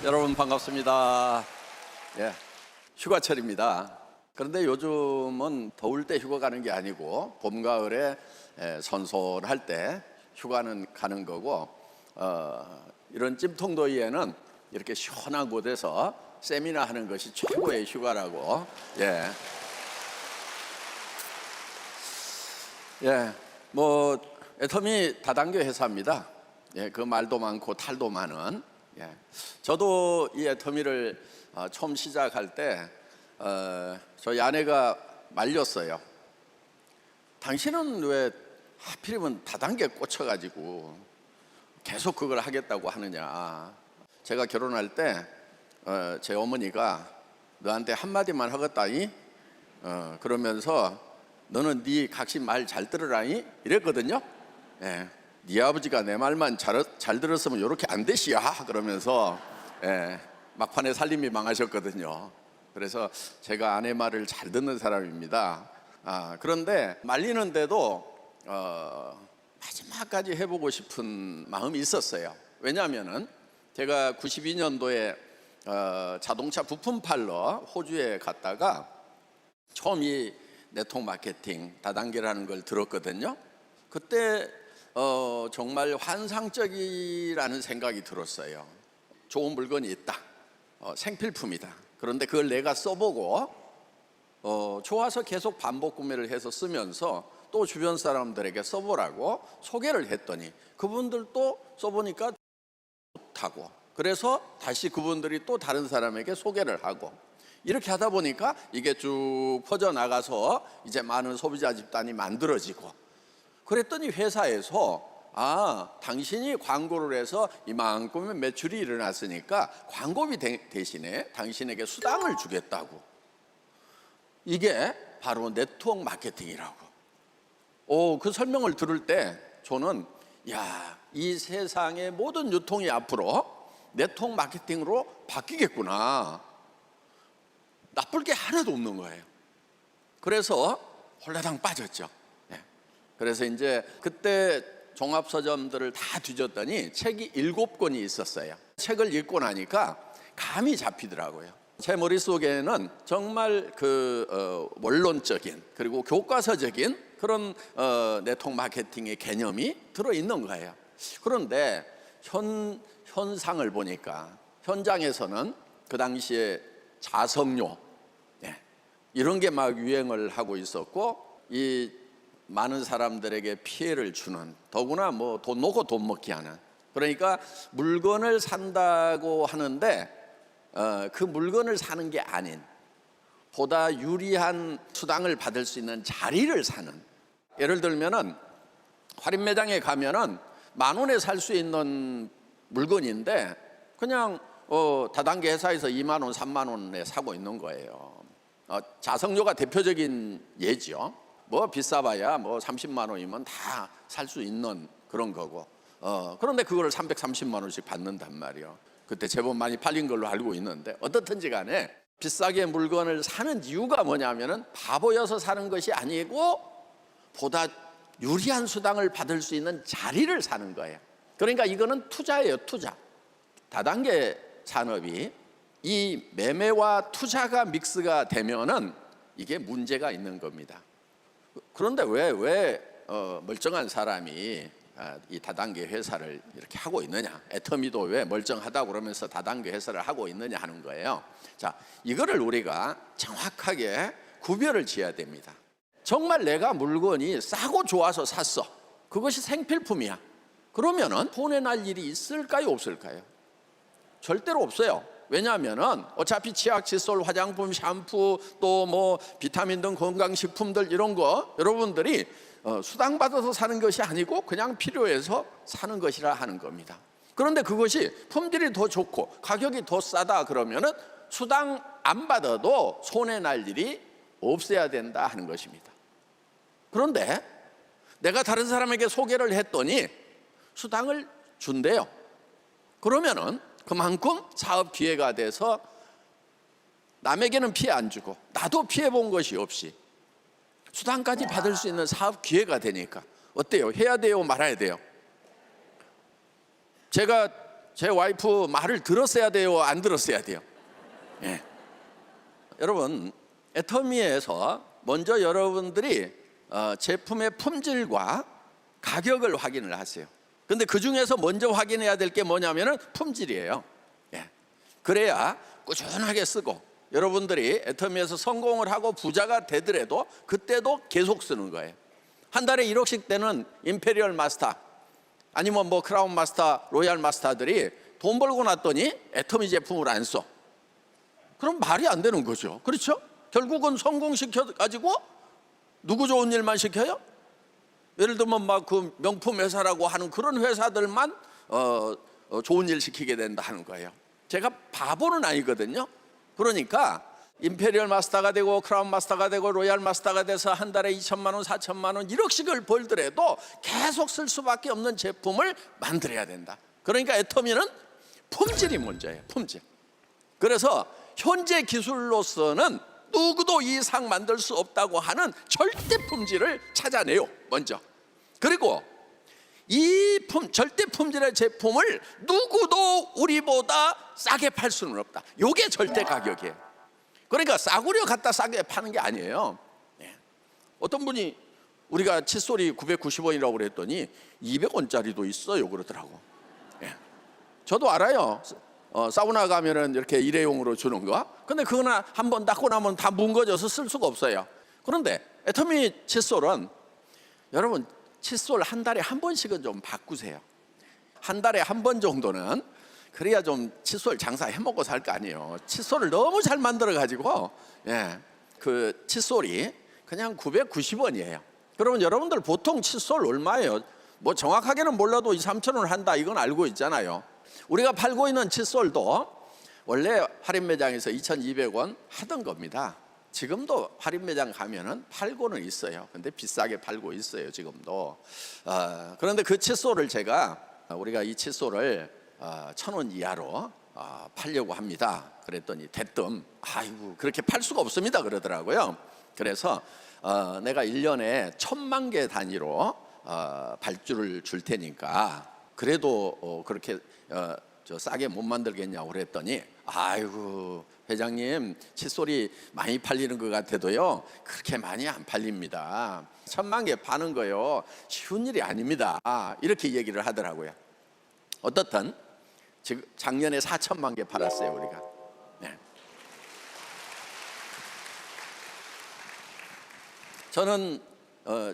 여러분 반갑습니다. 휴가철입니다. 그런데 요즘은 더울 때 휴가 가는 게 아니고 봄, 가을에 선선할 때 휴가는 가는 거고, 이런 찜통더위에는 이렇게 시원한 곳에서 세미나 하는 것이 최고의 휴가라고. 뭐 애터미 다단계 회사입니다. 그 말도 많고 탈도 많은. 저도 이 애터미를 처음 시작할 때 저희 아내가 말렸어요. 당신은 왜 하필이면 다단계에 꽂혀가지고 계속 그걸 하겠다고 하느냐. 제가 결혼할 때 제 어머니가 너한테 한마디만 하겠다니, 그러면서 너는 네 각시 말 잘 들으라니 이랬거든요. 네 아버지가 내 말만 잘 들었으면 이렇게 안 되시야 그러면서 막판에 살림이 망하셨거든요. 그래서 제가 아내 말을 잘 듣는 사람입니다. 그런데 말리는데도 마지막까지 해보고 싶은 마음이 있었어요. 왜냐하면은 제가 92년도에 자동차 부품 팔러 호주에 갔다가 처음 이 네트워크 마케팅 다단계라는 걸 들었거든요. 그때 정말 환상적이라는 생각이 들었어요. 좋은 물건이 있다, 생필품이다. 그런데 그걸 내가 써보고 좋아서 계속 반복 구매를 해서 쓰면서 또 주변 사람들에게 써보라고 소개를 했더니 그분들도 써보니까 좋다고, 그래서 다시 그분들이 또 다른 사람에게 소개를 하고, 이렇게 하다 보니까 이게 쭉 퍼져나가서 이제 많은 소비자 집단이 만들어지고, 그랬더니 회사에서 당신이 광고를 해서 이만큼의 매출이 일어났으니까 광고비 대신에 당신에게 수당을 주겠다고. 이게 바로 네트워크 마케팅이라고. 그 설명을 들을 때 저는 이 세상의 모든 유통이 앞으로 네트워크 마케팅으로 바뀌겠구나. 나쁠 게 하나도 없는 거예요. 그래서 홀라당 빠졌죠. 그래서 이제 그때 종합서점들을 다 뒤졌더니 책이 7권이 있었어요. 책을 읽고 나니까 감이 잡히더라고요. 제 머릿속에는 정말 원론적인 그리고 교과서적인 그런 네트워크 마케팅의 개념이 들어있는 거예요. 그런데 현상을 보니까 현장에서는 그 당시에 자석료 이런 게 막 유행을 하고 있었고, 이 많은 사람들에게 피해를 주는, 더구나 뭐 돈 놓고 돈 먹기 하는, 그러니까 물건을 산다고 하는데 그 물건을 사는 게 아닌 보다 유리한 수당을 받을 수 있는 자리를 사는. 예를 들면은 할인 매장에 가면은 10,000원에 살 수 있는 물건인데 그냥 다단계 회사에서 20,000원, 30,000원에 사고 있는 거예요. 자석료가 대표적인 예죠. 뭐 비싸봐야 뭐 30만 원이면 다 살 수 있는 그런 거고, 그런데 그거를 330만 원씩 받는단 말이에요. 그때 제법 많이 팔린 걸로 알고 있는데, 어떻든지 간에 비싸게 물건을 사는 이유가 뭐냐면은 바보여서 사는 것이 아니고 보다 유리한 수당을 받을 수 있는 자리를 사는 거예요. 그러니까 이거는 투자예요, 투자. 다단계 산업이 이 매매와 투자가 믹스가 되면은 이게 문제가 있는 겁니다. 그런데 왜 멀쩡한 사람이 이 다단계 회사를 이렇게 하고 있느냐, 애터미도 왜 멀쩡하다고 그러면서 다단계 회사를 하고 있느냐 하는 거예요. 자, 이거를 우리가 정확하게 구별을 지어야 됩니다. 정말 내가 물건이 싸고 좋아서 샀어, 그것이 생필품이야, 그러면은 손해 날 일이 있을까요, 없을까요? 절대로 없어요. 왜냐하면은 어차피 치약, 칫솔, 화장품, 샴푸, 또 뭐 비타민 등 건강식품들 이런 거 여러분들이 수당 받아서 사는 것이 아니고 그냥 필요해서 사는 것이라 하는 겁니다. 그런데 그것이 품질이 더 좋고 가격이 더 싸다 그러면은 수당 안 받아도 손해 날 일이 없어야 된다 하는 것입니다. 그런데 내가 다른 사람에게 소개를 했더니 수당을 준대요. 그러면은 그만큼 사업 기회가 돼서 남에게는 피해 안 주고 나도 피해 본 것이 없이 수당까지 받을 수 있는 사업 기회가 되니까 어때요? 해야 돼요, 말아야 돼요? 제가 제 와이프 말을 들었어야 돼요, 안 들었어야 돼요? 예. 여러분, 애터미에서 먼저 여러분들이 제품의 품질과 가격을 확인을 하세요. 근데 그 중에서 먼저 확인해야 될 게 뭐냐면은 품질이에요. 예. 그래야 꾸준하게 쓰고 여러분들이 애터미에서 성공을 하고 부자가 되더라도 그때도 계속 쓰는 거예요. 한 달에 1억씩 되는 임페리얼 마스터 아니면 뭐 크라운 마스터, 로얄 마스터들이 돈 벌고 났더니 애터미 제품을 안 써. 그럼 말이 안 되는 거죠. 그렇죠? 결국은 성공시켜 가지고 누구 좋은 일만 시켜요? 예를 들면 막 그 명품 회사라고 하는 그런 회사들만 좋은 일 시키게 된다 하는 거예요. 제가 바보는 아니거든요. 그러니까 임페리얼 마스터가 되고 크라운 마스터가 되고 로얄 마스터가 돼서 한 달에 2천만 원, 4천만 원 1억씩을 벌더라도 계속 쓸 수밖에 없는 제품을 만들어야 된다. 그러니까 애터미는 품질이 문제예요. 품질. 그래서 현재 기술로서는 누구도 이 상 만들 수 없다고 하는 절대 품질을 찾아내요. 먼저. 그리고 이 절대 품질의 제품을 누구도 우리보다 싸게 팔 수는 없다. 이게 절대 가격이에요. 그러니까 싸구려 갖다 싸게 파는 게 아니에요. 어떤 분이 우리가 칫솔이 990원이라고 그랬더니 200원짜리도 있어요 그러더라고. 저도 알아요. 사우나 가면은 이렇게 일회용으로 주는 거. 근데 그거는 한번 닦고 나면 다 뭉거져서 쓸 수가 없어요. 그런데 애터미 칫솔은 여러분 칫솔 한 달에 한 번씩은 좀 바꾸세요. 한 달에 한 번 정도는 그래야 좀 칫솔 장사 해먹고 살 거 아니에요. 칫솔을 너무 잘 만들어 가지고 그 칫솔이 그냥 990원이에요. 그러면 여러분들 보통 칫솔 얼마예요? 뭐 정확하게는 몰라도 2, 3천 원 한다 이건 알고 있잖아요. 우리가 팔고 있는 칫솔도 원래 할인 매장에서 2,200원 하던 겁니다. 지금도 할인 매장 가면은 팔고는 있어요. 근데 비싸게 팔고 있어요 지금도. 그런데 그 칫솔을 우리가 이 칫솔을 1,000원 이하로 팔려고 합니다. 그랬더니 대뜸 아이고 그렇게 팔 수가 없습니다 그러더라고요. 그래서 내가 1년에 1,000만 개 단위로 발주를 줄 테니까 그래도 그렇게 싸게 못 만들겠냐고 그랬더니 아이고 회장님 칫솔이 많이 팔리는 것 같아도요 그렇게 많이 안 팔립니다. 1,000만 개 파는 거요 쉬운 일이 아닙니다. 이렇게 얘기를 하더라고요. 어떻든 지금 작년에 4천만 개 팔았어요 우리가. 저는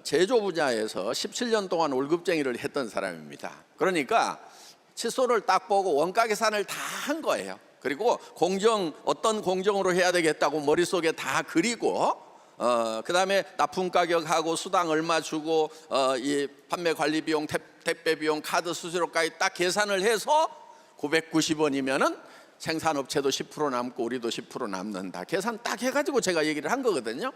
제조 분야에서 17년 동안 월급쟁이를 했던 사람입니다. 그러니까 칫솔을 딱 보고 원가 계산을 다 한 거예요. 그리고 어떤 공정으로 해야 되겠다고 머릿속에 다 그리고 그 다음에 납품 가격하고 수당 얼마 주고 이 판매 관리 비용, 택배 비용, 카드 수수료까지 딱 계산을 해서 990원이면은 생산업체도 10% 남고 우리도 10% 남는다. 계산 딱 해가지고 제가 얘기를 한 거거든요.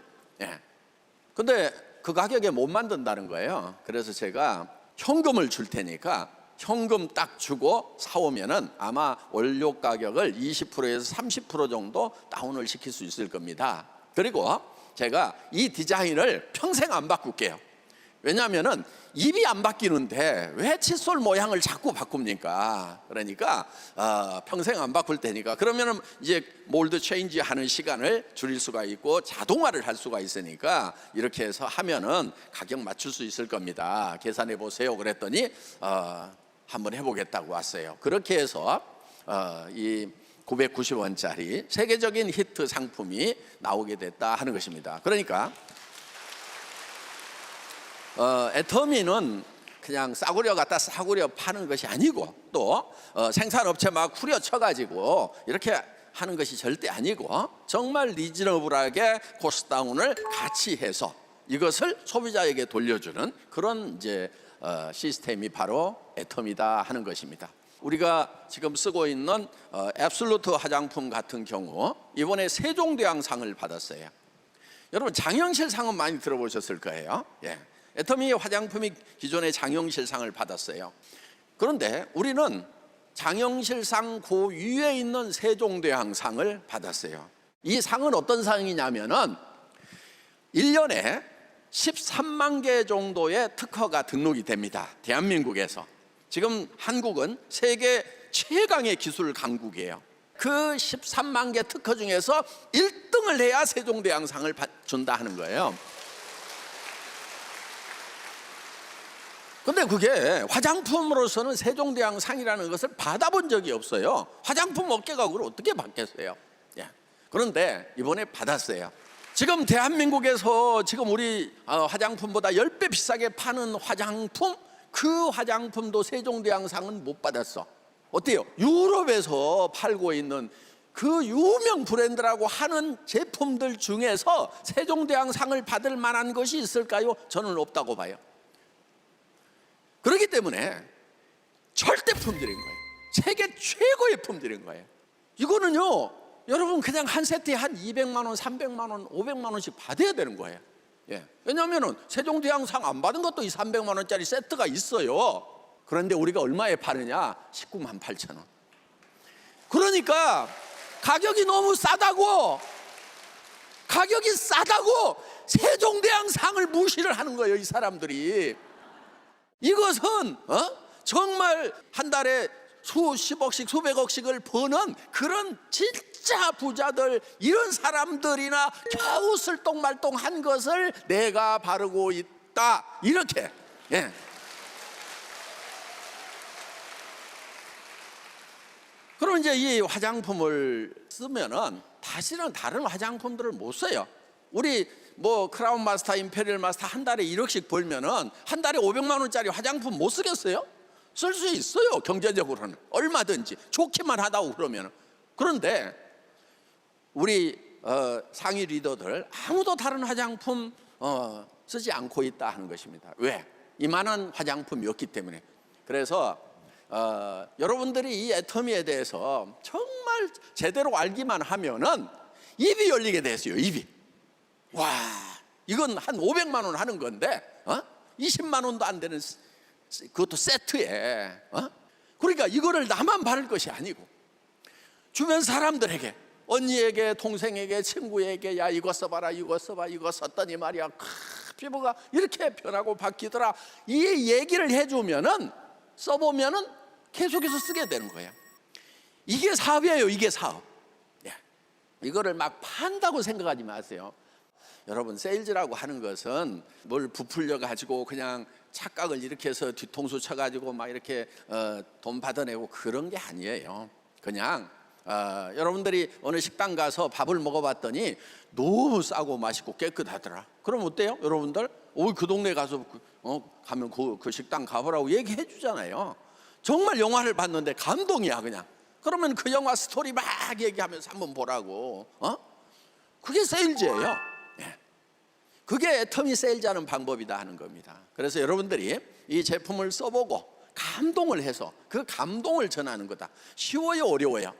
근데 그 가격에 못 만든다는 거예요. 그래서 제가 현금을 줄 테니까 현금 딱 주고 사오면은 아마 원료 가격을 20%에서 30% 정도 다운을 시킬 수 있을 겁니다. 그리고 제가 이 디자인을 평생 안 바꿀게요. 왜냐하면은 입이 안 바뀌는데 왜 칫솔 모양을 자꾸 바꿉니까? 그러니까 평생 안 바꿀 테니까 그러면은 이제 몰드 체인지 하는 시간을 줄일 수가 있고 자동화를 할 수가 있으니까 이렇게 해서 하면은 가격 맞출 수 있을 겁니다. 계산해 보세요. 그랬더니 한번 해보겠다고 왔어요. 그렇게 해서 이 990원짜리 세계적인 히트 상품이 나오게 됐다 하는 것입니다. 그러니까 애터미는 그냥 싸구려 갖다 싸구려 파는 것이 아니고 또 생산업체 막 후려쳐가지고 이렇게 하는 것이 절대 아니고 정말 리즈너블하게 코스트 다운을 같이 해서 이것을 소비자에게 돌려주는 그런 이제 시스템이 바로 애터미다 하는 것입니다. 우리가 지금 쓰고 있는 앱솔루트 화장품 같은 경우 이번에 세종대왕상을 받았어요. 여러분 장영실상은 많이 들어보셨을 거예요. 애터미 화장품이 기존에 장영실상을 받았어요. 그런데 우리는 장영실상 그 위에 있는 세종대왕상을 받았어요. 이 상은 어떤 상이냐면은 1년에 13만 개 정도의 특허가 등록이 됩니다. 대한민국에서. 지금 한국은 세계 최강의 기술 강국이에요. 그 13만 개 특허 중에서 1등을 해야 세종대왕상을 준다 하는 거예요. 근데 그게 화장품으로서는 세종대왕상이라는 것을 받아본 적이 없어요. 화장품 업계가 그걸 어떻게 받겠어요? 예. 그런데 이번에 받았어요. 지금 대한민국에서 지금 우리 화장품보다 10배 비싸게 파는 화장품, 그 화장품도 세종대왕상은 못 받았어. 어때요? 유럽에서 팔고 있는 그 유명 브랜드라고 하는 제품들 중에서 세종대왕상을 받을 만한 것이 있을까요? 저는 없다고 봐요. 그렇기 때문에 절대 품질인 거예요. 세계 최고의 품질인 거예요. 이거는요, 여러분 그냥 한 세트에 한 200만 원, 300만 원, 500만 원씩 받아야 되는 거예요. 예. 왜냐하면 세종대왕상 안 받은 것도 이 300만 원짜리 세트가 있어요. 그런데 우리가 얼마에 파느냐? 19만 8천 원. 그러니까 가격이 너무 싸다고, 가격이 싸다고 세종대왕상을 무시를 하는 거예요, 이 사람들이. 이것은 정말 한 달에 수십억씩 수백억씩을 버는 그런 진짜 부자들, 이런 사람들이나 겨우 쓸똥말똥한 것을 내가 바르고 있다, 이렇게. 예. 그럼 이제 이 화장품을 쓰면은 다시는 다른 화장품들을 못 써요. 우리 뭐 크라운 마스터, 임페리얼 마스터 한 달에 1억씩 벌면은 한 달에 500만 원짜리 화장품 못 쓰겠어요? 쓸 수 있어요. 경제적으로는 얼마든지 좋기만 하다고 그러면은. 그런데 우리 상위 리더들 아무도 다른 화장품 쓰지 않고 있다 하는 것입니다. 왜? 이만한 화장품이었기 때문에. 그래서 여러분들이 이 애터미에 대해서 정말 제대로 알기만 하면은 입이 열리게 됐어요. 입이. 와, 이건 한 500만 원 하는 건데 20만 원도 안 되는, 그것도 세트에. 그러니까 이거를 나만 바를 것이 아니고 주변 사람들에게, 언니에게, 동생에게, 친구에게, 야 이거 써봐라, 이거 써봐, 이거 썼더니 말이야 피부가 이렇게 변하고 바뀌더라, 이 얘기를 해주면은, 써보면은 계속해서 쓰게 되는 거예요. 이게 사업이에요. 이게 사업. 예. 이거를 막 판다고 생각하지 마세요. 여러분, 세일즈라고 하는 것은 뭘 부풀려 가지고 그냥 착각을 이렇게 해서 뒤통수 쳐 가지고 막 이렇게 돈 받아내고 그런 게 아니에요. 그냥 여러분들이 어느 식당 가서 밥을 먹어봤더니 너무 싸고 맛있고 깨끗하더라. 그럼 어때요? 여러분들 그 동네 가서 가면 그 식당 가보라고 얘기해 주잖아요. 정말 영화를 봤는데 감동이야 그냥. 그러면 그 영화 스토리 막 얘기하면서 한번 보라고. 그게 세일즈예요. 그게 애터미 세일즈하는 방법이다 하는 겁니다. 그래서 여러분들이 이 제품을 써보고 감동을 해서 그 감동을 전하는 거다. 쉬워요, 어려워요?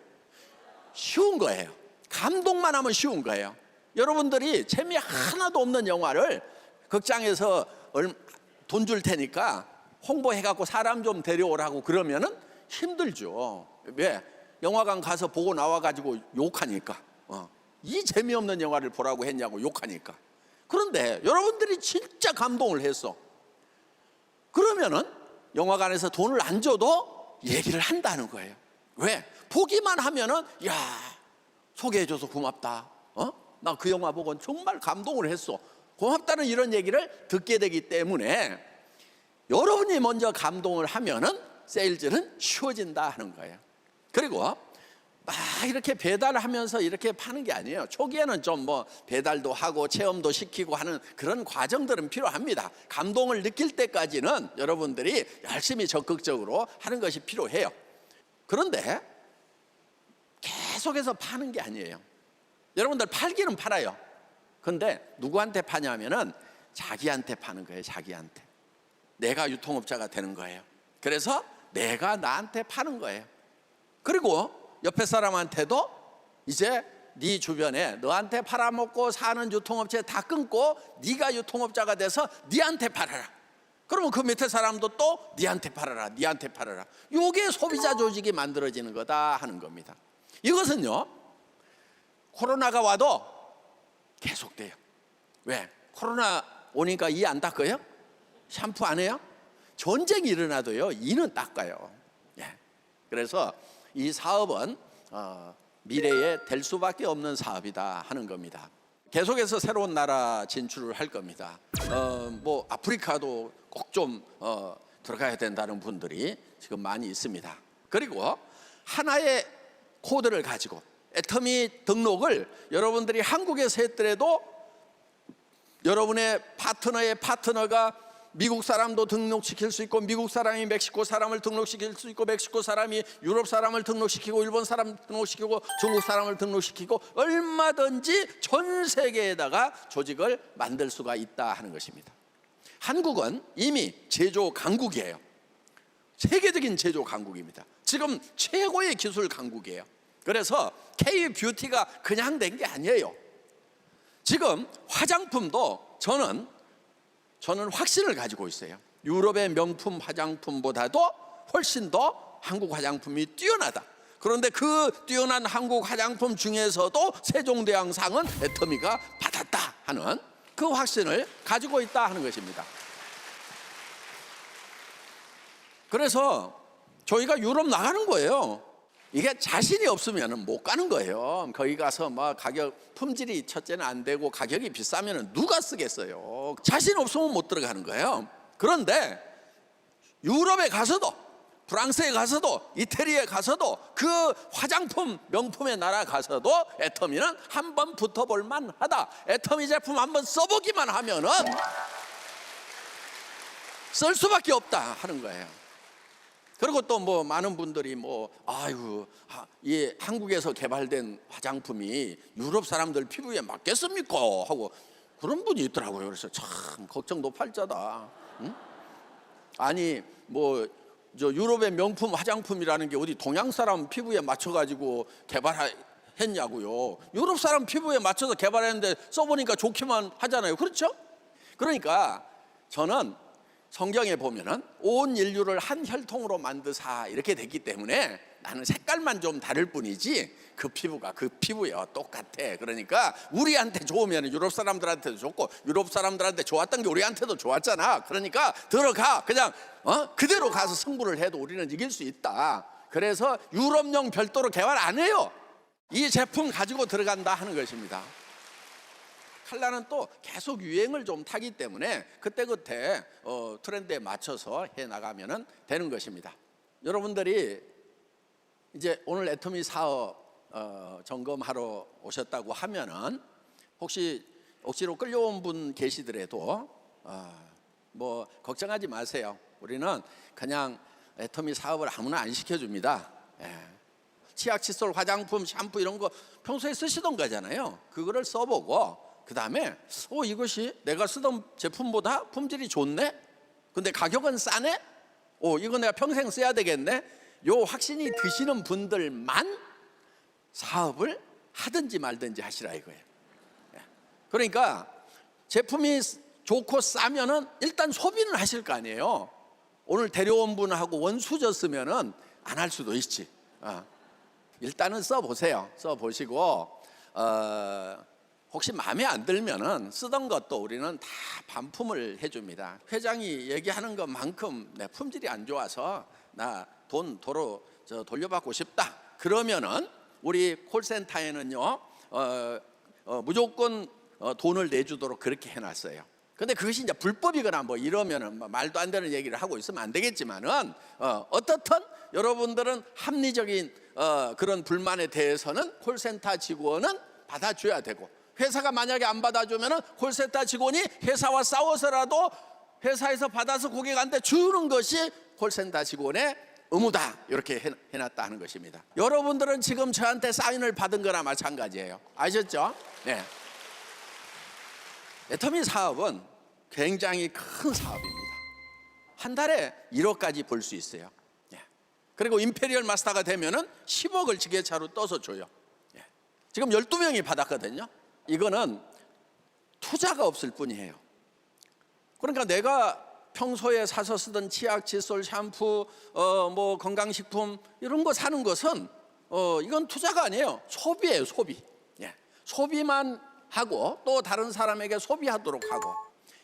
쉬운 거예요. 감동만 하면 쉬운 거예요. 여러분들이 재미 하나도 없는 영화를 극장에서 돈 줄 테니까 홍보해갖고 사람 좀 데려오라고 그러면은 힘들죠. 왜? 영화관 가서 보고 나와가지고 욕하니까. 이 재미없는 영화를 보라고 했냐고 욕하니까. 그런데 여러분들이 진짜 감동을 했어. 그러면은 영화관에서 돈을 안 줘도 얘기를 한다는 거예요. 왜? 보기만 하면은 야, 소개해줘서 고맙다. 나 그 영화 보고 정말 감동을 했어. 고맙다는 이런 얘기를 듣게 되기 때문에 여러분이 먼저 감동을 하면은 세일즈는 쉬워진다 하는 거예요. 그리고 막 이렇게 배달을 하면서 이렇게 파는 게 아니에요. 초기에는 좀 뭐 배달도 하고 체험도 시키고 하는 그런 과정들은 필요합니다. 감동을 느낄 때까지는 여러분들이 열심히 적극적으로 하는 것이 필요해요. 그런데 계속해서 파는 게 아니에요. 여러분들 팔기는 팔아요. 근데 누구한테 파냐면은 자기한테 파는 거예요. 자기한테. 내가 유통업자가 되는 거예요. 그래서 내가 나한테 파는 거예요. 그리고 옆에 사람한테도 이제 네 주변에 너한테 팔아먹고 사는 유통업체 다 끊고 네가 유통업자가 돼서 네한테 팔아라. 그러면 그 밑에 사람도 또 네한테 팔아라, 네한테 팔아라. 이게 소비자 조직이 만들어지는 거다 하는 겁니다. 이것은요, 코로나가 와도 계속돼요. 왜? 코로나 오니까 이 안 닦아요? 샴푸 안 해요? 전쟁이 일어나도요, 이는 닦아요. 예. 그래서 이 사업은 미래에 될 수밖에 없는 사업이다 하는 겁니다. 계속해서 새로운 나라 진출을 할 겁니다. 뭐 아프리카도 꼭 좀 들어가야 된다는 분들이 지금 많이 있습니다. 그리고 하나의 코드를 가지고 애터미 등록을 여러분들이 한국에서 했더라도 여러분의 파트너의 파트너가 미국 사람도 등록시킬 수 있고, 미국 사람이 멕시코 사람을 등록시킬 수 있고, 멕시코 사람이 유럽 사람을 등록시키고, 일본 사람 등록시키고, 중국 사람을 등록시키고, 얼마든지 전 세계에다가 조직을 만들 수가 있다 하는 것입니다. 한국은 이미 제조 강국이에요. 세계적인 제조 강국입니다. 지금 최고의 기술 강국이에요. 그래서 K-뷰티가 그냥 된 게 아니에요. 지금 화장품도 저는 확신을 가지고 있어요. 유럽의 명품 화장품보다도 훨씬 더 한국 화장품이 뛰어나다. 그런데 그 뛰어난 한국 화장품 중에서도 세종대왕상은 애터미가 받았다 하는 그 확신을 가지고 있다 하는 것입니다. 그래서 저희가 유럽 나가는 거예요. 이게 자신이 없으면 못 가는 거예요. 거기 가서 막 가격, 품질이 첫째는 안 되고 가격이 비싸면 누가 쓰겠어요. 자신 없으면 못 들어가는 거예요. 그런데 유럽에 가서도, 프랑스에 가서도, 이태리에 가서도, 그 화장품 명품의 나라 가서도 애터미는 한번 붙어볼 만하다. 애터미 제품 한번 써보기만 하면은 쓸 수밖에 없다 하는 거예요. 그리고 또 뭐 많은 분들이 이 한국에서 개발된 화장품이 유럽 사람들 피부에 맞겠습니까? 하고 그런 분이 있더라고요. 그래서 참 걱정 노팔자다. 응? 아니 저 유럽의 명품 화장품이라는 게 어디 동양 사람 피부에 맞춰가지고 개발했냐고요. 유럽 사람 피부에 맞춰서 개발했는데 써보니까 좋기만 하잖아요. 그렇죠? 그러니까 저는 성경에 보면은 온 인류를 한 혈통으로 만드사 이렇게 됐기 때문에 나는 색깔만 좀 다를 뿐이지 그 피부가 그 피부예요. 똑같아. 그러니까 우리한테 좋으면 유럽 사람들한테도 좋고, 유럽 사람들한테 좋았던 게 우리한테도 좋았잖아. 그러니까 들어가. 그냥 그대로 가서 승부를 해도 우리는 이길 수 있다. 그래서 유럽용 별도로 개발 안 해요. 이 제품 가지고 들어간다 하는 것입니다. 칼라는 또 계속 유행을 좀 타기 때문에 그때그때 트렌드에 맞춰서 해 나가면 되는 것입니다. 여러분들이 이제 오늘 애터미 사업 점검하러 오셨다고 하면은 혹시 억지로 끌려온 분 계시더라도 뭐 걱정하지 마세요. 우리는 그냥 애터미 사업을 아무나 안 시켜줍니다. 치약, 칫솔, 화장품, 샴푸 이런 거 평소에 쓰시던 거잖아요. 그거를 써보고 그 다음에 이것이 내가 쓰던 제품보다 품질이 좋네? 근데 가격은 싸네? 이거 내가 평생 써야 되겠네? 요 확신이 드시는 분들만 사업을 하든지 말든지 하시라 이거예요. 그러니까 제품이 좋고 싸면은 일단 소비는 하실 거 아니에요. 오늘 데려온 분하고 원수졌으면은 안 할 수도 있지. 일단은 써보세요. 써보시고 혹시 마음에 안 들면은 쓰던 것도 우리는 다 반품을 해줍니다. 회장이 얘기하는 것만큼 내 품질이 안 좋아서 나 돈 도로 돌려받고 싶다. 그러면은 우리 콜센터에는요 무조건 돈을 내주도록 그렇게 해놨어요. 근데 그것이 이제 불법이거나 뭐 이러면은 말도 안 되는 얘기를 하고 있으면 안 되겠지만은 어떻든 여러분들은 합리적인 그런 불만에 대해서는 콜센터 직원은 받아줘야 되고, 회사가 만약에 안 받아주면은 콜센터 직원이 회사와 싸워서라도 회사에서 받아서 고객한테 주는 것이 콜센터 직원의 의무다. 이렇게 해놨다 하는 것입니다. 여러분들은 지금 저한테 사인을 받은 거나 마찬가지예요. 아셨죠? 네. 애터미 사업은 굉장히 큰 사업입니다. 한 달에 1억까지 벌 수 있어요. 그리고 임페리얼 마스터가 되면은 10억을 지게차로 떠서 줘요. 지금 12명이 받았거든요. 이거는 투자가 없을 뿐이에요. 그러니까 내가 평소에 사서 쓰던 치약, 칫솔, 샴푸, 뭐 건강식품 이런 거 사는 것은 이건 투자가 아니에요. 소비예요, 소비. 소비만 하고 또 다른 사람에게 소비하도록 하고,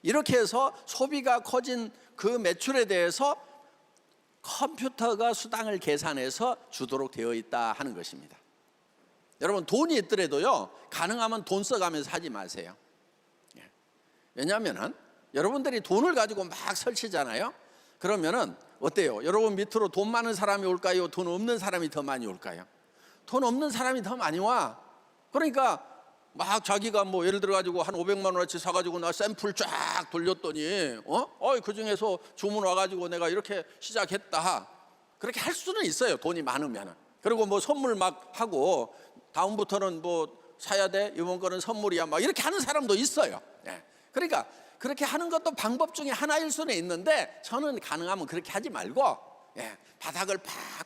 이렇게 해서 소비가 커진 그 매출에 대해서 컴퓨터가 수당을 계산해서 주도록 되어 있다 하는 것입니다. 여러분, 돈이 있더라도요, 가능하면 돈 써가면서 하지 마세요. 왜냐하면 여러분들이 돈을 가지고 막 설치잖아요. 그러면은 어때요? 여러분 밑으로 돈 많은 사람이 올까요? 돈 없는 사람이 더 많이 올까요? 돈 없는 사람이 더 많이 와. 그러니까 막 자기가 뭐 예를 들어 가지고 한 500만 원어치 사가지고 나 샘플 쫙 돌렸더니 그 중에서 주문 와가지고 내가 이렇게 시작했다. 그렇게 할 수는 있어요, 돈이 많으면. 그리고 뭐 선물 막 하고 다음부터는 뭐 사야 돼, 이번 거는 선물이야, 막 이렇게 하는 사람도 있어요. 그러니까 그렇게 하는 것도 방법 중에 하나일 수는 있는데, 저는 가능하면 그렇게 하지 말고 바닥을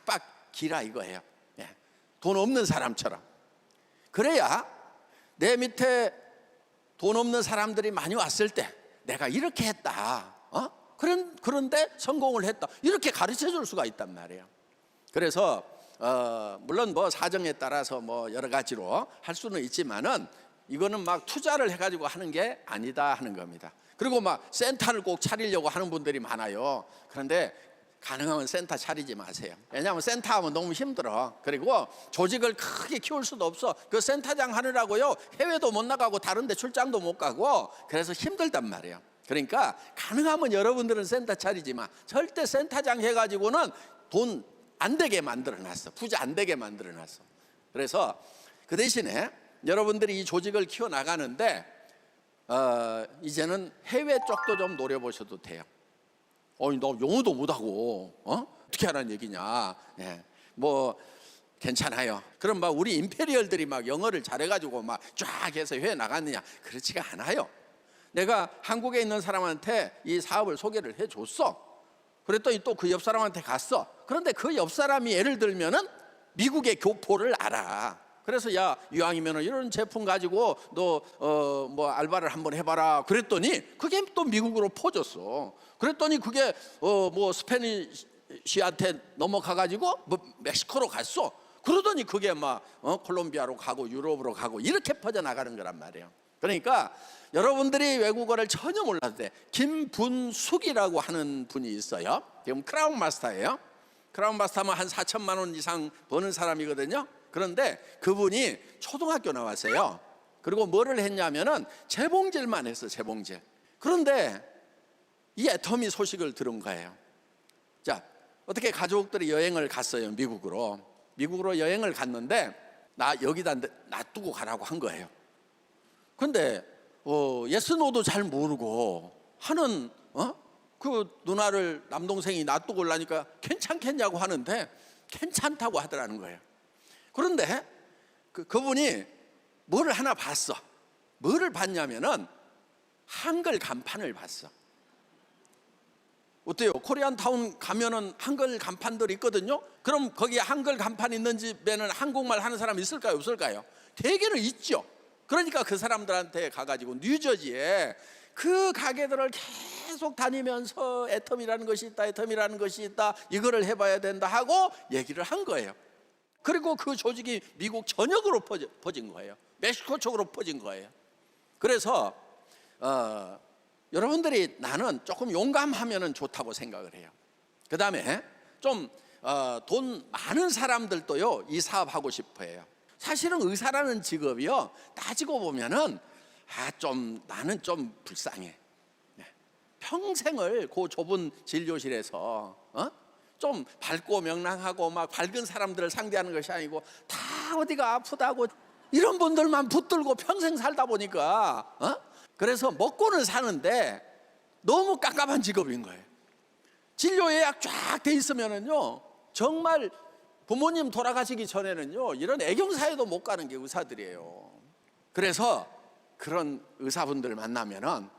팍팍 기라 이거예요. 돈 없는 사람처럼. 그래야 내 밑에 돈 없는 사람들이 많이 왔을 때 내가 이렇게 했다, 그런데 성공을 했다, 이렇게 가르쳐 줄 수가 있단 말이에요. 그래서 물론 뭐 사정에 따라서 뭐 여러 가지로 할 수는 있지만은 이거는 막 투자를 해가지고 하는 게 아니다 하는 겁니다. 그리고 막 센터를 꼭 차리려고 하는 분들이 많아요. 그런데 가능하면 센터 차리지 마세요. 왜냐하면 센터 하면 너무 힘들어. 그리고 조직을 크게 키울 수도 없어. 그 센터장 하느라고요, 해외도 못 나가고 다른 데 출장도 못 가고, 그래서 힘들단 말이에요. 그러니까 가능하면 여러분들은 센터 차리지 마. 절대 센터장 해가지고는 돈 안 되게 만들어놨어. 부자 안 되게 만들어놨어. 그래서 그 대신에 여러분들이 이 조직을 키워나가는데 이제는 해외 쪽도 좀 노려보셔도 돼요. 너 영어도 못하고 어떻게 하라는 얘기냐. 뭐 괜찮아요. 그럼 막 우리 임페리얼들이 막 영어를 잘해가지고 막 쫙 해서 해외 나갔느냐? 그렇지가 않아요. 내가 한국에 있는 사람한테 이 사업을 소개를 해줬어. 그랬더니 또 그 옆 사람한테 갔어. 그런데 그 옆 사람이 예를 들면은 미국의 교포를 알아. 그래서 야, 이왕이면 이런 제품 가지고 너 뭐 알바를 한번 해봐라. 그랬더니 그게 또 미국으로 퍼졌어. 그랬더니 그게 뭐 스페니쉬한테 넘어가가지고 뭐 멕시코로 갔어. 그러더니 그게 막 콜롬비아로 가고 유럽으로 가고 이렇게 퍼져나가는 거란 말이에요. 그러니까 여러분들이 외국어를 전혀 몰라도 돼. 김분숙이라고 하는 분이 있어요. 지금 크라운 마스터예요. 크라운 마스터면 한 4천만 원 이상 버는 사람이거든요. 그런데 그분이 초등학교 나왔어요. 그리고 뭐를 했냐면은 재봉질만 했어, 재봉질. 그런데 이 애터미 소식을 들은 거예요. 자, 어떻게 가족들이 여행을 갔어요, 미국으로. 미국으로 여행을 갔는데 나 여기다 놔두고 가라고 한 거예요. 근데 예스노도 잘 모르고 하는 그 누나를 남동생이 놔두고 오려니까 괜찮겠냐고 하는데 괜찮다고 하더라는 거예요. 그런데 그분이 뭐를 하나 봤어. 뭐를 봤냐면은 한글 간판을 봤어. 어때요? 코리안타운 가면은 한글 간판들 있거든요. 그럼 거기에 한글 간판 있는 집에는 한국말 하는 사람 있을까요, 없을까요? 대개는 있죠. 그러니까 그 사람들한테 가가지고 뉴저지에 그 가게들을 계속 다니면서 애텀이라는 것이 있다, 애텀이라는 것이 있다, 이거를 해봐야 된다 하고 얘기를 한 거예요. 그리고 그 조직이 미국 전역으로 퍼진 거예요. 멕시코 쪽으로 퍼진 거예요. 그래서 여러분들이 나는 조금 용감하면 좋다고 생각을 해요. 그 다음에 좀 돈 많은 사람들도요, 이 사업 하고 싶어 해요. 사실은 의사라는 직업이요, 따지고 보면은 나는 좀 불쌍해. 평생을 그 좁은 진료실에서 좀 밝고 명랑하고 막 밝은 사람들을 상대하는 것이 아니고 다 어디가 아프다고 이런 분들만 붙들고 평생 살다 보니까 그래서 먹고는 사는데 너무 깝깝한 직업인 거예요. 진료 예약 쫙 돼 있으면은요, 정말 부모님 돌아가시기 전에는요, 이런 애경사에도 못 가는 게 의사들이에요. 그래서 그런 의사분들 만나면은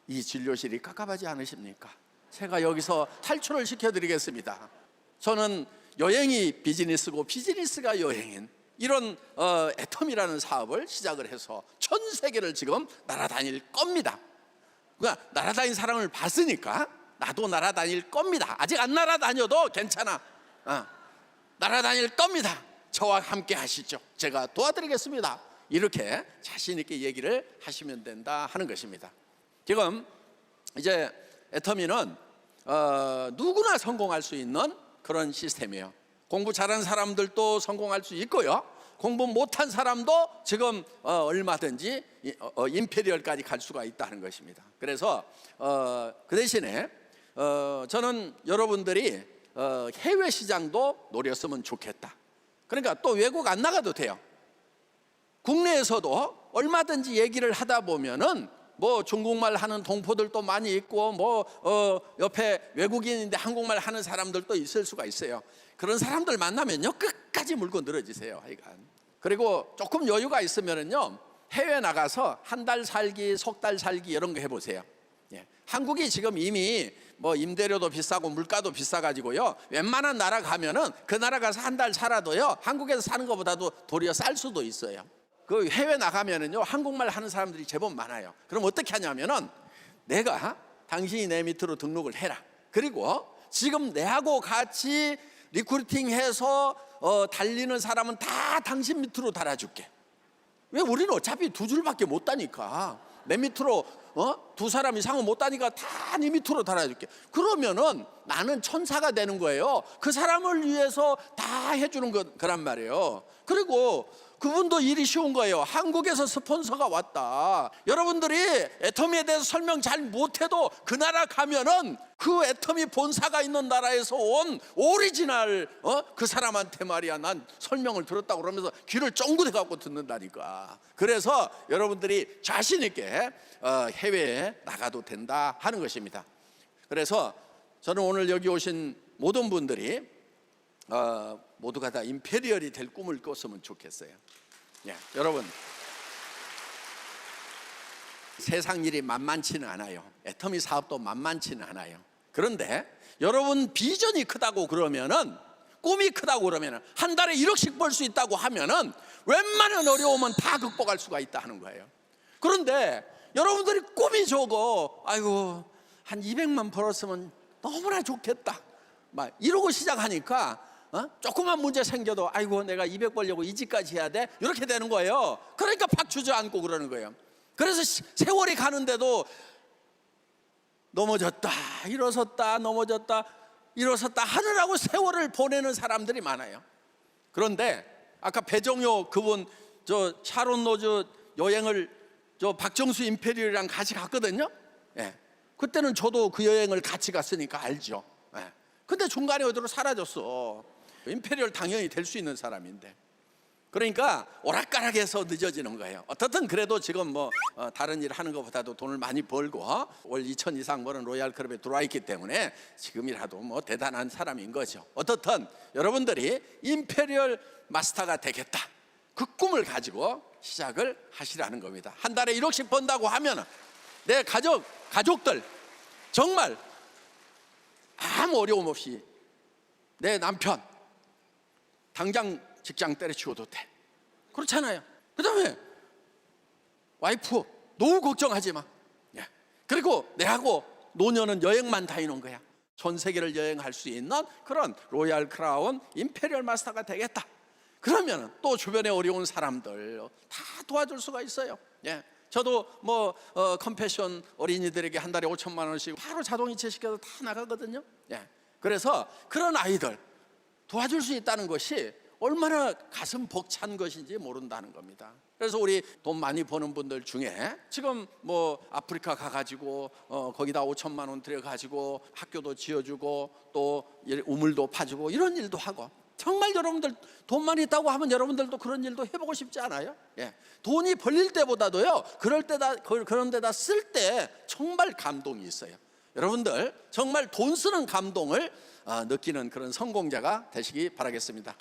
이 진료실이 깝깝하지 않으십니까? 제가 여기서 탈출을 시켜드리겠습니다. 저는 여행이 비즈니스고 비즈니스가 여행인 이런 애텀이라는 사업을 시작을 해서 전 세계를 지금 날아다닐 겁니다. 그러니까 날아다닌 사람을 봤으니까 나도 날아다닐 겁니다. 아직 안 날아다녀도 괜찮아. 날아다닐 겁니다. 저와 함께 하시죠. 제가 도와드리겠습니다. 이렇게 자신 있게 얘기를 하시면 된다 하는 것입니다. 지금 이제 애터미는 누구나 성공할 수 있는 그런 시스템이에요. 공부 잘하는 사람들도 성공할 수 있고요, 공부 못한 사람도 지금 얼마든지 임페리얼까지 갈 수가 있다는 것입니다. 그래서 그 대신에 저는 여러분들이 해외 시장도 노렸으면 좋겠다. 그러니까 또 외국 안 나가도 돼요. 국내에서도 얼마든지 얘기를 하다 보면은 뭐 중국말 하는 동포들도 많이 있고 뭐 옆에 외국인인데 한국말 하는 사람들도 있을 수가 있어요. 그런 사람들 만나면요 끝까지 물고 늘어지세요. 하여간. 그리고 조금 여유가 있으면은요 해외 나가서 한 달 살기, 석 달 살기 이런 거 해보세요. 예. 한국이 지금 이미 뭐 임대료도 비싸고 물가도 비싸가지고요 웬만한 나라 가면은 그 나라 가서 한 달 살아도요 한국에서 사는 것보다도 도리어 쌀 수도 있어요. 그 해외 나가면은요 한국말 하는 사람들이 제법 많아요. 그럼 어떻게 하냐면은 내가 당신이 내 밑으로 등록을 해라. 그리고 지금 내하고 같이 리크루팅해서 달리는 사람은 다 당신 밑으로 달아줄게. 왜? 우리는 어차피 두 줄밖에 못 다니까. 내 밑으로 두 사람 이상은 못 다니까 다 네 밑으로 달아줄게. 그러면은 나는 천사가 되는 거예요. 그 사람을 위해서 다 해주는 거란 말이에요. 그리고 그분도 일이 쉬운 거예요. 한국에서 스폰서가 왔다. 여러분들이 애터미에 대해서 설명 잘 못해도 그 나라 가면은 그 애터미 본사가 있는 나라에서 온 오리지널 그 사람한테 말이야 난 설명을 들었다고 그러면서 귀를 쫑긋해 갖고 듣는다니까. 그래서 여러분들이 자신 있게 해외에 나가도 된다 하는 것입니다. 그래서 저는 오늘 여기 오신 모든 분들이 모두가 다 임페리얼이 될 꿈을 꿨으면 좋겠어요. 예, 여러분 세상 일이 만만치는 않아요. 애터미 사업도 만만치는 않아요. 그런데 여러분 비전이 크다고 그러면은, 꿈이 크다고 그러면은, 한 달에 1억씩 벌 수 있다고 하면은 웬만한 어려움은 다 극복할 수가 있다 하는 거예요. 그런데 여러분들이 꿈이 적어, 아이고 한 200만 벌었으면 너무나 좋겠다 막 이러고 시작하니까 조그만 문제 생겨도 아이고 내가 200 벌려고 이 집까지 해야 돼? 이렇게 되는 거예요. 그러니까 팍 주저앉고 그러는 거예요. 그래서 세월이 가는데도 넘어졌다 일어섰다 넘어졌다 일어섰다 하느라고 세월을 보내는 사람들이 많아요. 그런데 아까 배정효 그분 저 샤론 로즈 여행을 저 박정수 임페리얼이랑 같이 갔거든요. 예. 그때는 저도 그 여행을 같이 갔으니까 알죠. 예. 근데 중간에 어디로 사라졌어. 임페리얼 당연히 될 수 있는 사람인데. 그러니까 오락가락해서 늦어지는 거예요. 어떻든 그래도 지금 뭐 다른 일 하는 것보다도 돈을 많이 벌고 월 2천 이상 버는 로얄 클럽에 들어와 있기 때문에 지금이라도 뭐 대단한 사람인 거죠. 어떻든 여러분들이 임페리얼 마스터가 되겠다 그 꿈을 가지고 시작을 하시라는 겁니다. 한 달에 1억씩 번다고 하면 내 가족들 정말 아무 어려움 없이 내 남편 당장 직장 때려치워도 돼. 그렇잖아요. 그 다음에 와이프 노후 걱정하지 마. 그리고 내하고 노년은 여행만 다니는 거야. 전 세계를 여행할 수 있는 그런 로얄 크라운 임페리얼 마스터가 되겠다. 그러면 또 주변에 어려운 사람들 다 도와줄 수가 있어요. 저도 뭐 컴패션 어린이들에게 한 달에 5천만 원씩 바로 자동이체 시켜서 다 나가거든요. 그래서 그런 아이들 도와줄 수 있다는 것이 얼마나 가슴 벅찬 것인지 모른다는 겁니다. 그래서 우리 돈 많이 버는 분들 중에 지금 뭐 아프리카 가가지고 거기다 5천만 원 들여가지고 학교도 지어주고 또 우물도 파주고 이런 일도 하고, 정말 여러분들 돈만 있다고 하면 여러분들도 그런 일도 해보고 싶지 않아요? 돈이 벌릴 때보다도요 그런 데다 쓸 때 정말 감동이 있어요. 여러분들 정말 돈 쓰는 감동을 느끼는 그런 성공자가 되시기 바라겠습니다.